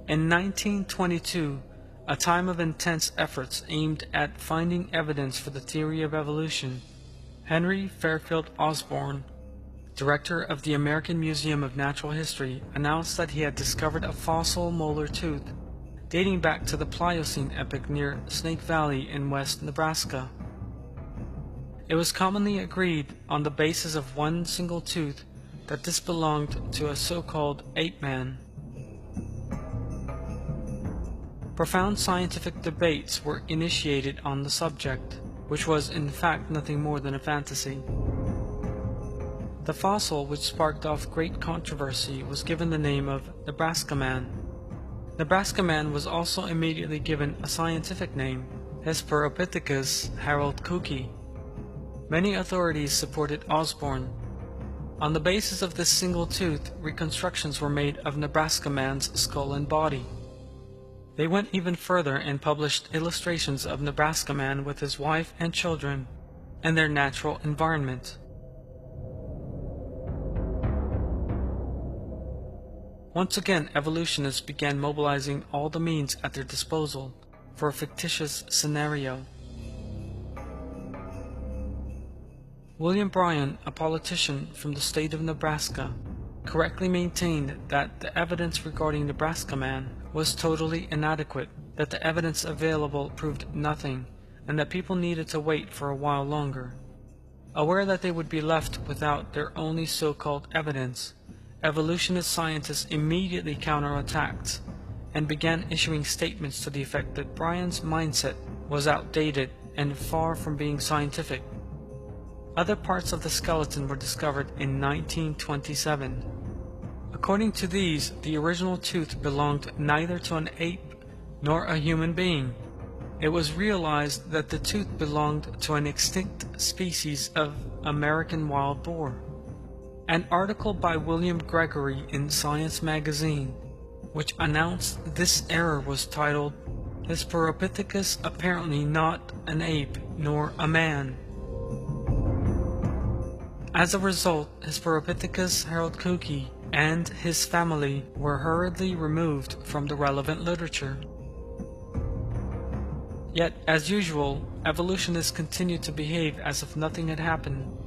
In 1922, a time of intense efforts aimed at finding evidence for the theory of evolution, Henry Fairfield Osborn, director of the American Museum of Natural History, announced that he had discovered a fossil molar tooth dating back to the Pliocene epoch near Snake Valley in West Nebraska. It was commonly agreed on the basis of one single tooth that this belonged to a so-called ape man. Profound scientific debates were initiated on the subject, which was in fact nothing more than a fantasy. The fossil, which sparked off great controversy, was given the name of Nrbraska Man. Nrbraska Man was also immediately given a scientific name, Hesperopithecus haroldkooki. Many authorities supported Osborn. On the basis of this single tooth, reconstructions were made of Nrbraska Man's skull and body. They went even further and published illustrations of Nrbraska Man with his wife and children and their natural environment. Once again, evolutionists began mobilizing all the means at their disposal for a fictitious scenario. William Bryan, a politician from the state of Nebraska, correctly maintained that the evidence regarding Nrbraska Man was totally inadequate, that the evidence available proved nothing, and that people needed to wait for a while longer. Aware that they would be left without their only so-called evidence, evolutionist scientists immediately counterattacked and began issuing statements to the effect that Bryan's mindset was outdated and far from being scientific. Other parts of the skeleton were discovered in 1927. According to these, the original tooth belonged neither to an ape nor a human being. It was realized that the tooth belonged to an extinct species of American wild boar. An article by William Gregory in Science magazine, which announced this error, was titled, "Hesperopithecus apparently not an ape nor a man." As a result, Hesperopithecus haroldkooki and his family were hurriedly removed from the relevant literature. Yet, as usual, evolutionists continued to behave as if nothing had happened.